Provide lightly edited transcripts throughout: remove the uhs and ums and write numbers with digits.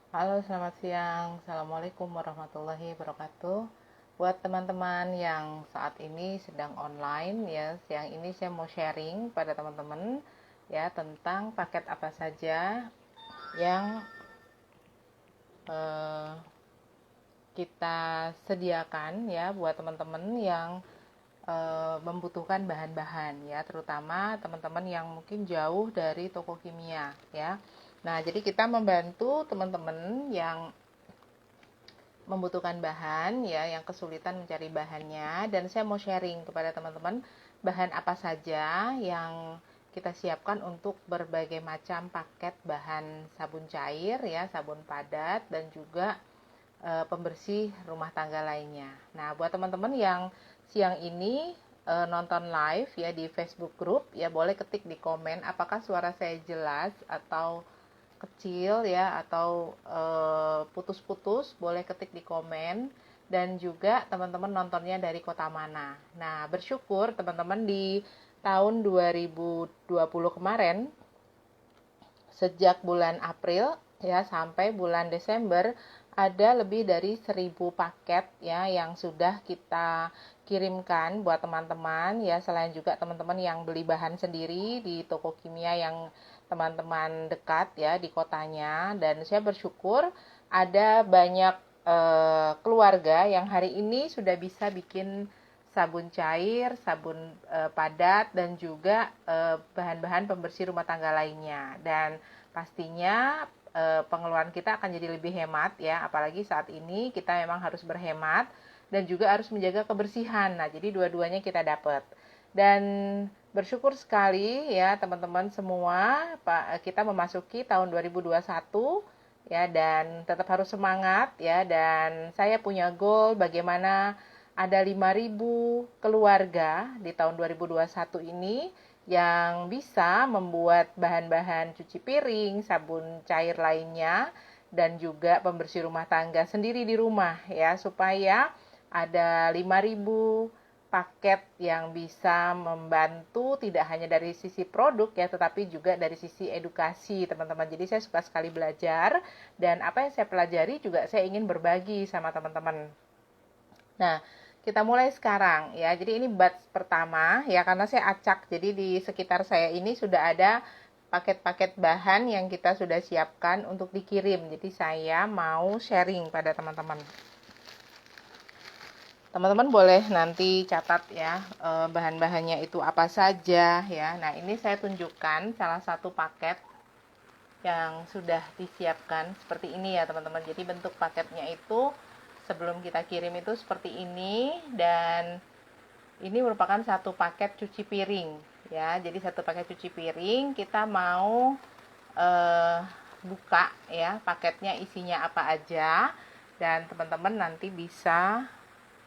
Halo, selamat siang. Assalamualaikum warahmatullahi wabarakatuh. Buat teman-teman yang saat ini sedang online ya, siang ini saya mau sharing pada teman-teman ya tentang paket apa saja yang eh, kita sediakan ya buat teman-teman yang membutuhkan bahan-bahan ya, terutama teman-teman yang mungkin jauh dari toko kimia ya. Nah, jadi kita membantu teman-teman yang membutuhkan bahan ya, yang kesulitan mencari bahannya, dan saya mau sharing kepada teman-teman bahan apa saja yang kita siapkan untuk berbagai macam paket bahan sabun cair ya, sabun padat dan juga pembersih rumah tangga lainnya. Nah, buat teman-teman yang siang ini nonton live ya di Facebook Group ya, boleh ketik di komen apakah suara saya jelas atau kecil ya, atau putus-putus, boleh ketik di komen. Dan juga teman-teman nontonnya dari kota mana. Nah, bersyukur teman-teman di tahun 2020 kemarin, sejak bulan April ya sampai bulan Desember, ada lebih dari 1.000 paket ya yang sudah kita kirimkan buat teman-teman ya, selain juga teman-teman yang beli bahan sendiri di toko kimia yang teman-teman dekat ya di kotanya. Dan saya bersyukur ada banyak keluarga yang hari ini sudah bisa bikin sabun cair, sabun padat, dan juga bahan-bahan pembersih rumah tangga lainnya. Dan pastinya pengeluaran kita akan jadi lebih hemat ya, apalagi saat ini kita memang harus berhemat dan juga harus menjaga kebersihan. Nah, jadi dua-duanya kita dapat. Dan bersyukur sekali ya teman-teman semua, kita memasuki tahun 2021 ya, dan tetap harus semangat ya. Dan saya punya goal bagaimana ada 5.000 keluarga di tahun 2021 ini yang bisa membuat bahan-bahan cuci piring, sabun cair lainnya, dan juga pembersih rumah tangga sendiri di rumah ya, supaya ada 5.000 paket yang bisa membantu tidak hanya dari sisi produk ya, tetapi juga dari sisi edukasi teman-teman. Jadi saya suka sekali belajar, dan apa yang saya pelajari juga saya ingin berbagi sama teman-teman. Nah, kita mulai sekarang ya. Jadi ini batch pertama ya, karena saya acak. Jadi di sekitar saya ini sudah ada paket-paket bahan yang kita sudah siapkan untuk dikirim. Jadi saya mau sharing pada teman-teman. Teman-teman boleh nanti catat ya bahan-bahannya itu apa saja ya. Nah, ini saya tunjukkan salah satu paket yang sudah disiapkan seperti ini ya teman-teman. Jadi bentuk paketnya itu sebelum kita kirim itu seperti ini, dan ini merupakan satu paket cuci piring ya. Jadi satu paket cuci piring kita mau eh, buka ya paketnya isinya apa aja, dan teman-teman nanti bisa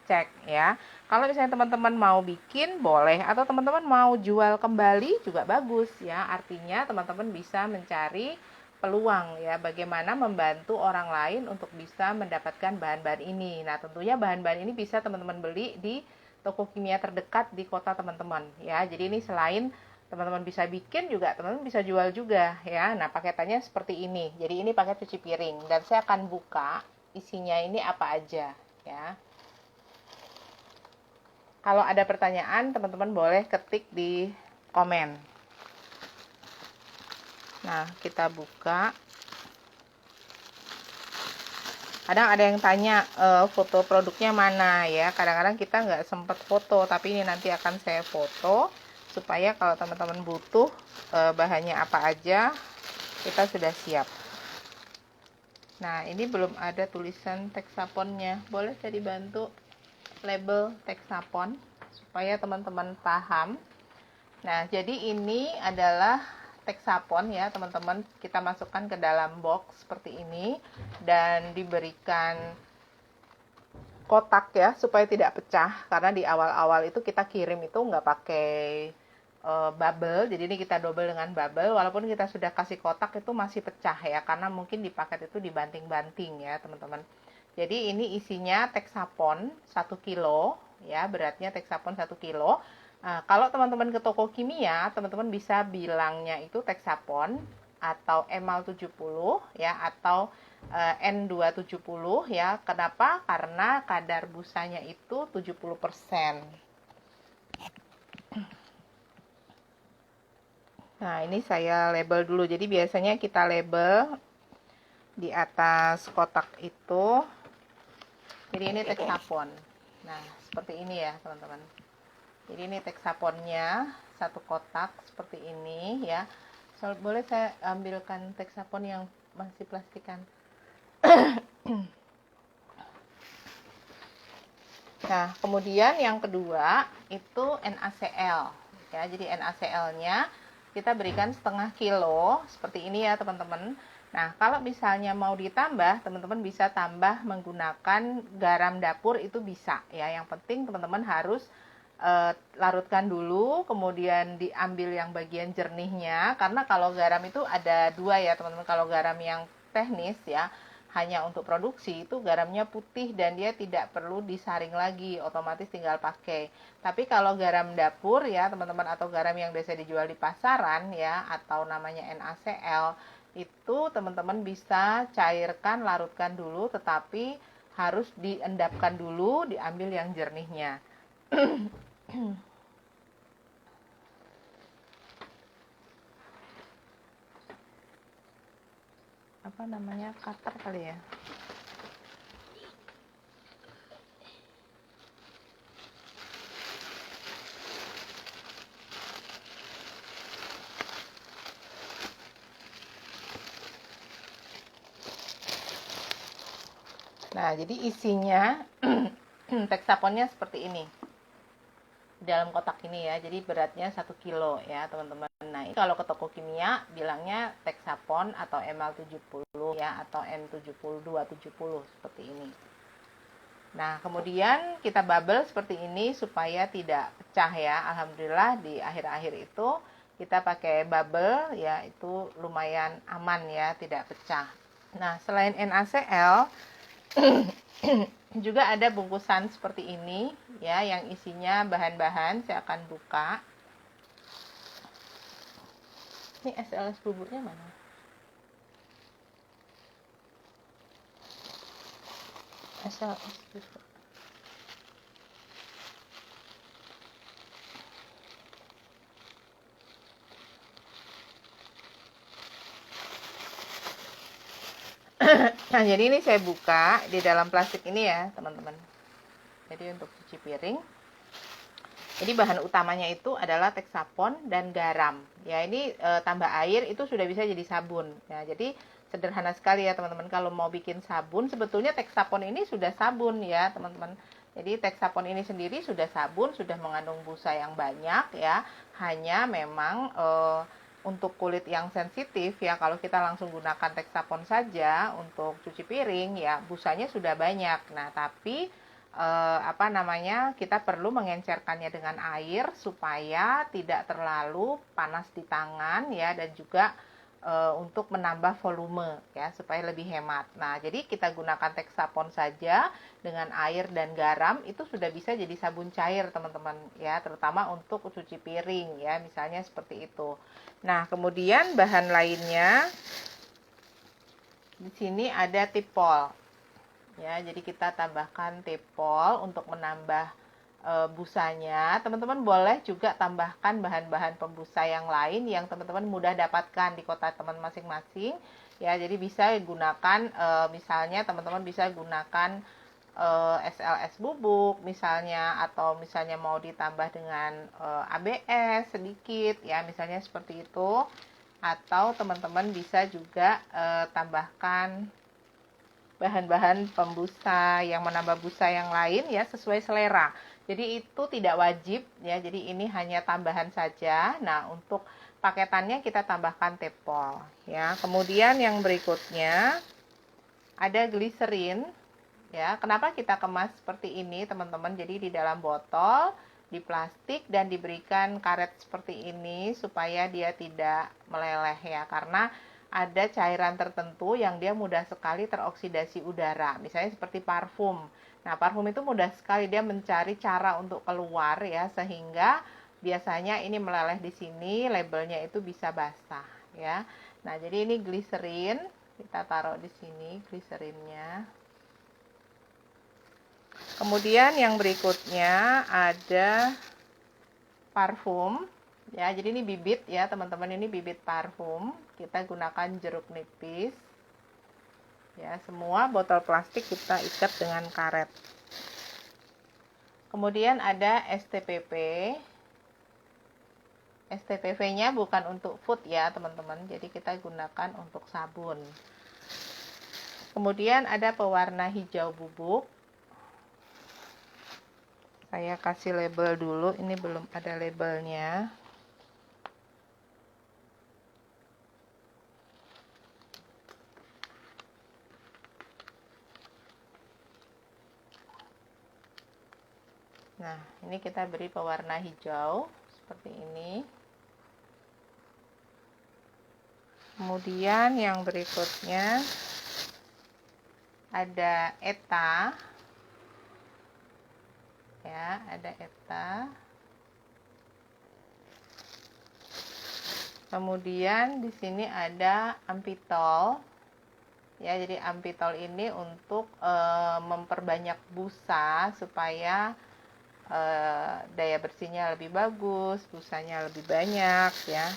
cek ya. Kalau misalnya teman-teman mau bikin boleh, atau teman-teman mau jual kembali juga bagus ya. Artinya teman-teman bisa mencari peluang ya, bagaimana membantu orang lain untuk bisa mendapatkan bahan-bahan ini. Nah, tentunya bahan-bahan ini bisa teman-teman beli di toko kimia terdekat di kota teman-teman ya. Jadi ini selain teman-teman bisa bikin, juga teman-teman bisa jual juga ya. Nah, paketannya seperti ini. Jadi ini paket cuci piring, dan saya akan buka isinya ini apa aja ya. Kalau ada pertanyaan, teman-teman boleh ketik di komen. Nah, kita buka. Kadang ada yang tanya foto produknya mana ya. Kadang-kadang kita nggak sempat foto, tapi ini nanti akan saya foto supaya kalau teman-teman butuh bahannya apa aja, kita sudah siap. Nah, ini belum ada tulisan Texaponnya. Boleh saya dibantu label Texapon supaya teman-teman paham. Nah, jadi ini adalah Texapon ya, teman-teman. Kita masukkan ke dalam box seperti ini dan diberikan kotak ya supaya tidak pecah, karena di awal-awal itu kita kirim itu nggak pakai bubble, jadi ini kita double dengan bubble. Walaupun kita sudah kasih kotak itu masih pecah ya, karena mungkin di paket itu dibanting-banting ya teman-teman. Jadi ini isinya Texapon 1 kilo ya, beratnya Texapon 1 kilo. Nah, kalau teman-teman ke toko kimia, teman-teman bisa bilangnya itu Texapon atau emal 70 ya, atau N270 ya. Kenapa? Karena kadar busanya itu 70%. Nah, ini saya label dulu. Jadi biasanya kita label di atas kotak itu. Jadi ini Texapon. Nah, seperti ini ya, teman-teman. Jadi ini Texaponnya, satu kotak seperti ini ya. So, boleh saya ambilkan Texapon yang masih plastikan. Nah, kemudian yang kedua itu NaCl ya. Jadi NaCl-nya kita berikan setengah kilo seperti ini ya, teman-teman. Nah, kalau misalnya mau ditambah, teman-teman bisa tambah menggunakan garam dapur, itu bisa ya. Yang penting teman-teman harus larutkan dulu, kemudian diambil yang bagian jernihnya. Karena kalau garam itu ada dua ya, teman-teman. Kalau garam yang teknis ya, hanya untuk produksi, itu garamnya putih dan dia tidak perlu disaring lagi, otomatis tinggal pakai. Tapi kalau garam dapur ya, teman-teman, atau garam yang biasa dijual di pasaran ya, atau namanya NaCl, itu teman-teman bisa cairkan, larutkan dulu, tetapi harus diendapkan dulu, diambil yang jernihnya. Apa namanya, cutter kali ya. Nah, jadi isinya Texaponnya seperti ini. Dalam kotak ini ya, jadi beratnya 1 kilo ya, teman-teman. Nah, ini kalau ke toko kimia bilangnya Texapon atau emal 70 ya, atau N70-270 seperti ini. Nah, kemudian kita bubble seperti ini supaya tidak pecah ya. Alhamdulillah di akhir-akhir itu kita pakai bubble ya, itu lumayan aman ya, tidak pecah. Nah, selain NaCl juga ada bungkusan seperti ini ya, yang isinya bahan-bahan. Saya akan buka. Ini SLS buburnya mana? SLS bubur. Nah, jadi ini saya buka di dalam plastik ini ya, teman-teman. Jadi untuk cuci piring. Jadi bahan utamanya itu adalah Texapon dan garam. Ya, ini tambah air itu sudah bisa jadi sabun. Ya, jadi sederhana sekali ya, teman-teman. Kalau mau bikin sabun, sebetulnya Texapon ini sudah sabun ya, teman-teman. Jadi Texapon ini sendiri sudah sabun, sudah mengandung busa yang banyak ya. Hanya memang untuk kulit yang sensitif ya, kalau kita langsung gunakan Texapon saja untuk cuci piring ya, busanya sudah banyak. Nah, tapi kita perlu mengencerkannya dengan air supaya tidak terlalu panas di tangan ya, dan juga untuk menambah volume ya, supaya lebih hemat. Nah, jadi kita gunakan Texapon saja dengan air dan garam, itu sudah bisa jadi sabun cair, teman-teman ya, terutama untuk cuci piring ya, misalnya seperti itu. Nah, kemudian bahan lainnya di sini ada tipol. Ya, jadi kita tambahkan tipol untuk menambah busanya. Teman-teman boleh juga tambahkan bahan-bahan pembusa yang lain yang teman-teman mudah dapatkan di kota teman masing-masing. Ya, jadi bisa gunakan misalnya teman-teman bisa gunakan SLS bubuk misalnya, atau misalnya mau ditambah dengan ABS sedikit ya, misalnya seperti itu. Atau teman-teman bisa juga tambahkan bahan-bahan pembusa yang menambah busa yang lain ya, sesuai selera. Jadi itu tidak wajib ya, jadi ini hanya tambahan saja. Nah, untuk paketannya kita tambahkan tepol ya. Kemudian yang berikutnya ada gliserin ya. Kenapa kita kemas seperti ini, teman-teman? Jadi di dalam botol, di plastik, dan diberikan karet seperti ini supaya dia tidak meleleh ya, karena ada cairan tertentu yang dia mudah sekali teroksidasi udara, misalnya seperti parfum. Nah, parfum itu mudah sekali dia mencari cara untuk keluar ya, sehingga biasanya ini meleleh di sini, labelnya itu bisa basah ya. Nah, jadi ini gliserin, kita taruh di sini gliserinnya. Kemudian yang berikutnya ada parfum. Ya, jadi ini bibit ya, teman-teman, ini bibit parfum. Kita gunakan jeruk nipis. Ya, semua botol plastik kita ikat dengan karet. Kemudian ada STPP. STPV-nya bukan untuk food ya, teman-teman. Jadi kita gunakan untuk sabun. Kemudian ada pewarna hijau bubuk. Saya kasih label dulu, ini belum ada labelnya. Nah, ini kita beri pewarna hijau seperti ini. Kemudian yang berikutnya ada ETA. Ya, ada ETA. Kemudian di sini ada ampitol. Ya, jadi ampitol ini untuk memperbanyak busa supaya daya bersihnya lebih bagus, busanya lebih banyak ya.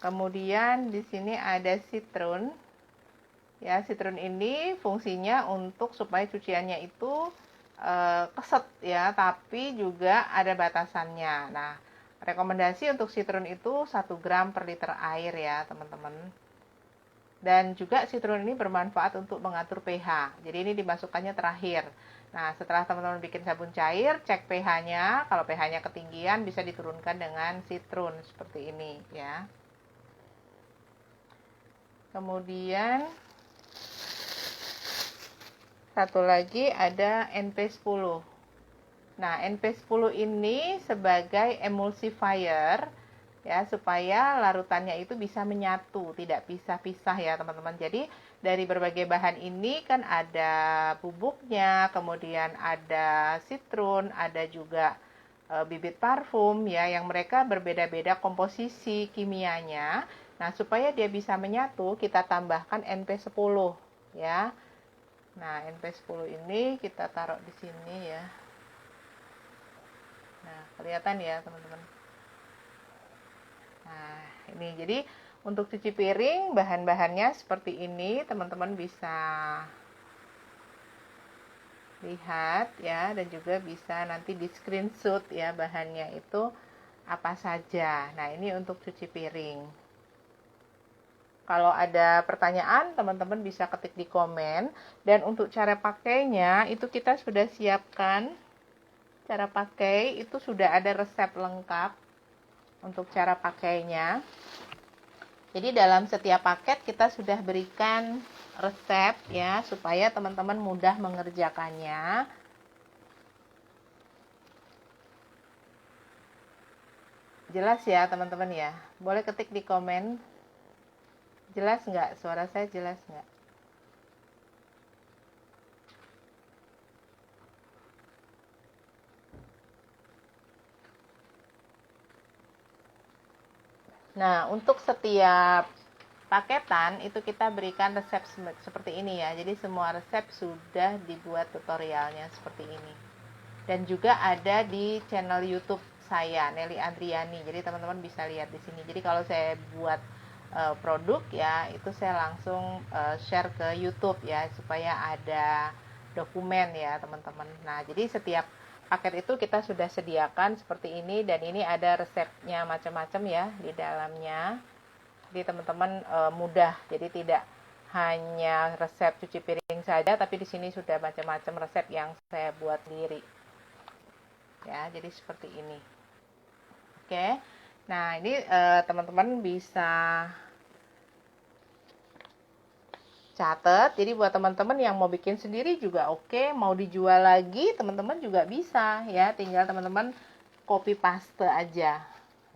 Kemudian di sini ada sitrun. Ya, sitrun ini fungsinya untuk supaya cuciannya itu keset ya, tapi juga ada batasannya. Nah, rekomendasi untuk sitrun itu 1 gram per liter air ya, teman-teman. Dan juga sitrun ini bermanfaat untuk mengatur pH. Jadi ini dimasukkannya terakhir. Nah, setelah teman-teman bikin sabun cair, cek pH-nya. Kalau pH-nya ketinggian bisa diturunkan dengan sitrun seperti ini ya. Kemudian satu lagi ada NP10. Nah, NP10 ini sebagai emulsifier ya, supaya larutannya itu bisa menyatu, tidak pisah-pisah ya, teman-teman. Jadi, dari berbagai bahan ini kan ada bubuknya, kemudian ada sitrun, ada juga bibit parfum ya, yang mereka berbeda-beda komposisi kimianya. Nah, supaya dia bisa menyatu, kita tambahkan NP10 ya. Nah, NP10 ini kita taruh di sini ya. Nah, kelihatan ya, teman-teman. Nah, ini jadi untuk cuci piring bahan-bahannya seperti ini, teman-teman bisa lihat ya, dan juga bisa nanti di screenshot ya bahannya itu apa saja. Nah, ini untuk cuci piring. Kalau ada pertanyaan, teman-teman bisa ketik di komen. Dan untuk cara pakainya, itu kita sudah siapkan. Cara pakai itu sudah ada resep lengkap untuk cara pakainya. Jadi dalam setiap paket kita sudah berikan resep ya, supaya teman-teman mudah mengerjakannya. Jelas ya, teman-teman ya? Boleh ketik di komen. Jelas nggak? Suara saya jelas nggak? Nah, untuk setiap paketan itu kita berikan resep seperti ini ya. Jadi semua resep sudah dibuat tutorialnya seperti ini. Dan juga ada di channel YouTube saya, Nelly Andriani. Jadi teman-teman bisa lihat di sini. Jadi kalau saya buat produk ya, itu saya langsung share ke YouTube ya, supaya ada dokumen ya, teman-teman. Nah, jadi setiap paket itu kita sudah sediakan seperti ini, dan ini ada resepnya macam-macam ya di dalamnya. Jadi teman-teman mudah. Jadi tidak hanya resep cuci piring saja, tapi di sini sudah macam-macam resep yang saya buat sendiri. Ya, jadi seperti ini. Oke. Nah, ini teman-teman bisa catat. Jadi buat teman-teman yang mau bikin sendiri juga oke, mau dijual lagi teman-teman juga bisa ya, tinggal teman-teman copy paste aja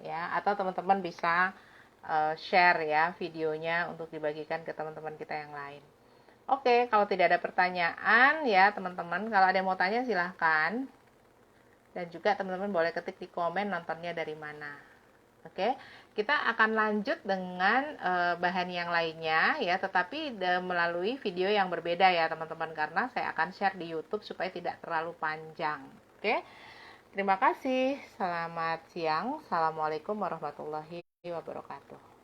ya, atau teman-teman bisa share ya videonya untuk dibagikan ke teman-teman kita yang lain. Oke, kalau tidak ada pertanyaan ya teman-teman, kalau ada yang mau tanya silahkan, dan juga teman-teman boleh ketik di komen nontonnya dari mana. Oke, kita akan lanjut dengan bahan yang lainnya ya, tetapi melalui video yang berbeda ya teman-teman, karena saya akan share di YouTube supaya tidak terlalu panjang. Oke, terima kasih. Selamat siang. Assalamualaikum warahmatullahi wabarakatuh.